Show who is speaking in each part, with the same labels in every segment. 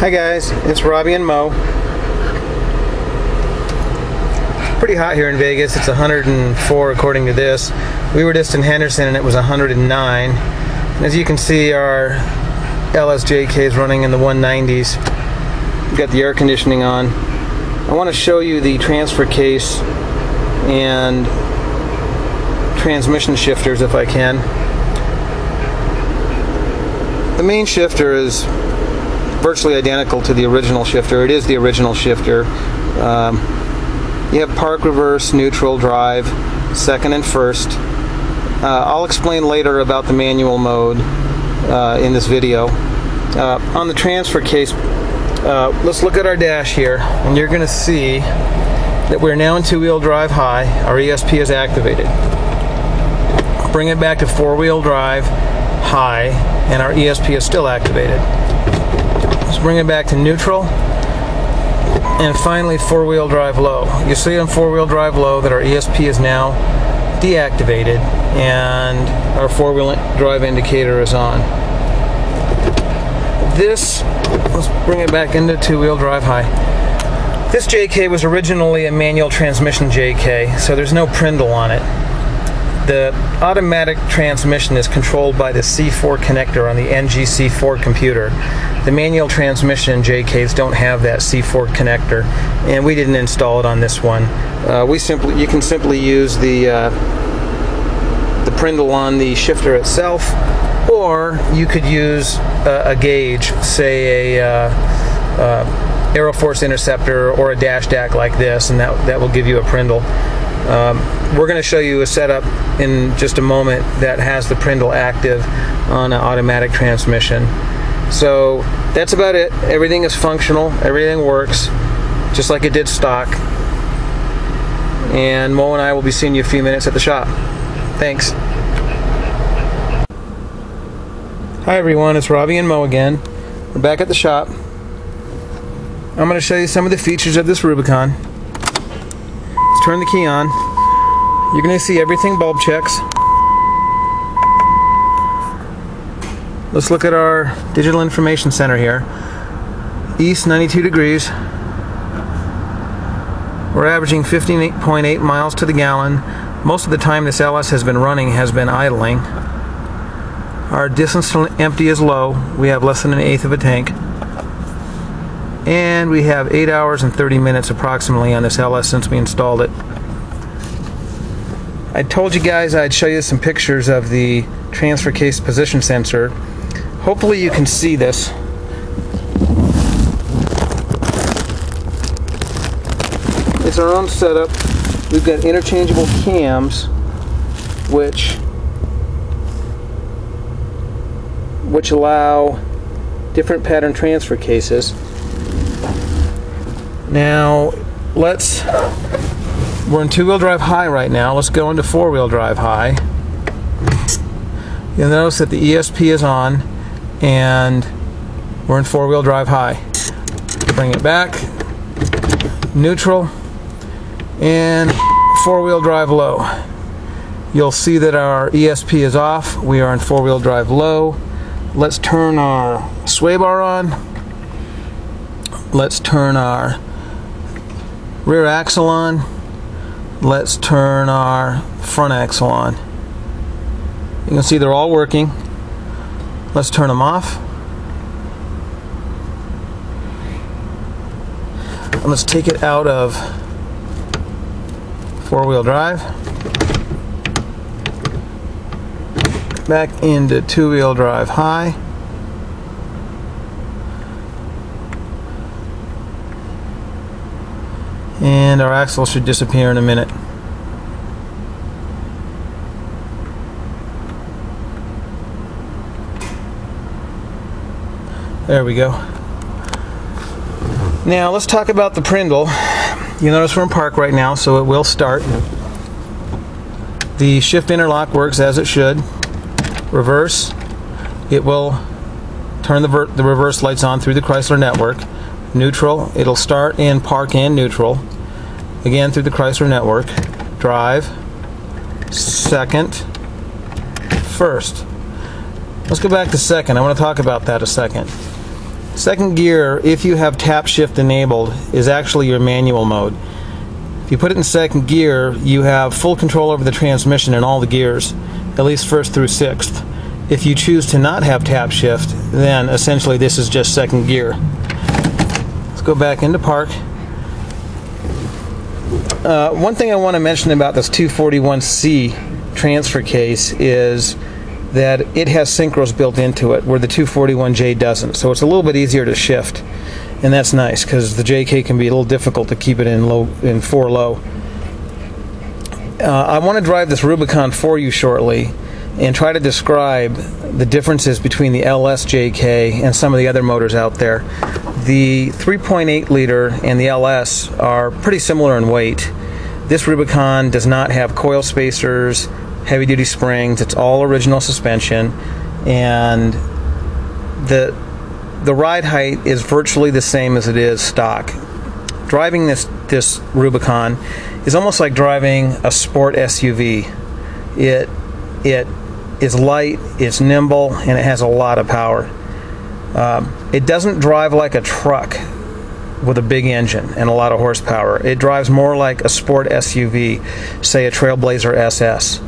Speaker 1: Hi guys, it's Robbie and Mo. Pretty hot here in Vegas. It's 104 according to this. We were just in Henderson and it was 109. And as you can see, our LSJK is running in the 190s. We've got the air conditioning on. I want to show you the transfer case and transmission shifters if I can. The main shifter is virtually identical to the original shifter. It is the original shifter. You have park, reverse, neutral, drive, second and first. I'll explain later about the manual mode in this video. On the transfer case, let's look at our dash here, and you're going to see that we're now in two-wheel drive high. Our ESP is activated. Bring it back to four-wheel drive high, and our ESP is still activated. Let's bring it back to neutral, and finally four-wheel drive low. You see on four-wheel drive low that our ESP is now deactivated and our four-wheel drive indicator is on. Let's bring it back into two-wheel drive high. This JK was originally a manual transmission JK, so there's no Prindle on it. The automatic transmission is controlled by the C4 connector on the NGC4 computer. The manual transmission JKs don't have that C4 connector, and we didn't install it on this one. You can simply use the Prindle on the shifter itself, or you could use a gauge, say a Aeroforce Interceptor or a dash DAC like this, and that will give you a Prindle. We're going to show you a setup in just a moment that has the Prindle active on an automatic transmission. So that's about it. Everything is functional, everything works just like it did stock. And Mo and I will be seeing you a few minutes at the shop. Thanks. Hi everyone, it's Robbie and Mo again. We're back at the shop. I'm going to show you some of the features of this Rubicon. Let's turn the key on. You're going to see everything bulb checks. Let's look at our digital information center here. East 92 degrees. We're averaging 15.8 miles to the gallon. Most of the time this LS has been running has been idling. Our distance to empty is low. We have less than 1/8 of a tank. And we have 8 hours and 30 minutes approximately on this LS since we installed it. I told you guys I'd show you some pictures of the transfer case position sensor. Hopefully you can see this. It's our own setup. We've got interchangeable cams which allow different pattern transfer cases. Now we're in two-wheel drive high right now. Let's go into four-wheel drive high. You'll notice that the ESP is on and we're in four-wheel drive high. Bring it back, neutral, and four-wheel drive low. You'll see that our ESP is off. We are in four-wheel drive low. Let's turn our sway bar on. Let's turn our rear axle on. Let's turn our front axle on. You can see they're all working. Let's turn them off. And let's take it out of four-wheel drive. Back into two-wheel drive high. And our axle should disappear in a minute. There we go. Now let's talk about the Prindle. You notice we're in park right now, so it will start. The shift interlock works as it should. Reverse, it will turn the reverse lights on through the Chrysler network. Neutral, it'll start in park and neutral, again through the Chrysler network. Drive, second, first. Let's go back to second. I want to talk about that a second. Second gear, if you have tap shift enabled, is actually your manual mode. If you put it in second gear, you have full control over the transmission in all the gears, at least first through sixth. If you choose to not have tap shift, then essentially this is just second gear. Let's go back into park. One thing I want to mention about this 241C transfer case is that it has synchros built into it, where the 241J doesn't. So it's a little bit easier to shift, and that's nice because the JK can be a little difficult to keep it in 4 low. I want to drive this Rubicon for you shortly and try to describe the differences between the LS JK and some of the other motors out there. The 3.8 liter and the LS are pretty similar in weight. This Rubicon does not have coil spacers, heavy duty springs. It's all original suspension, and the ride height is virtually the same as it is stock. Driving this Rubicon is almost like driving a sport SUV. It is light, it's nimble, and it has a lot of power. It doesn't drive like a truck with a big engine and a lot of horsepower. It drives more like a sport SUV, say a Trailblazer SS.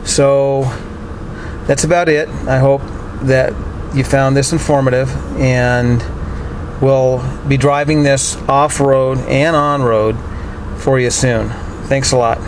Speaker 1: So that's about it. I hope that you found this informative, and we'll be driving this off-road and on-road for you soon. Thanks a lot.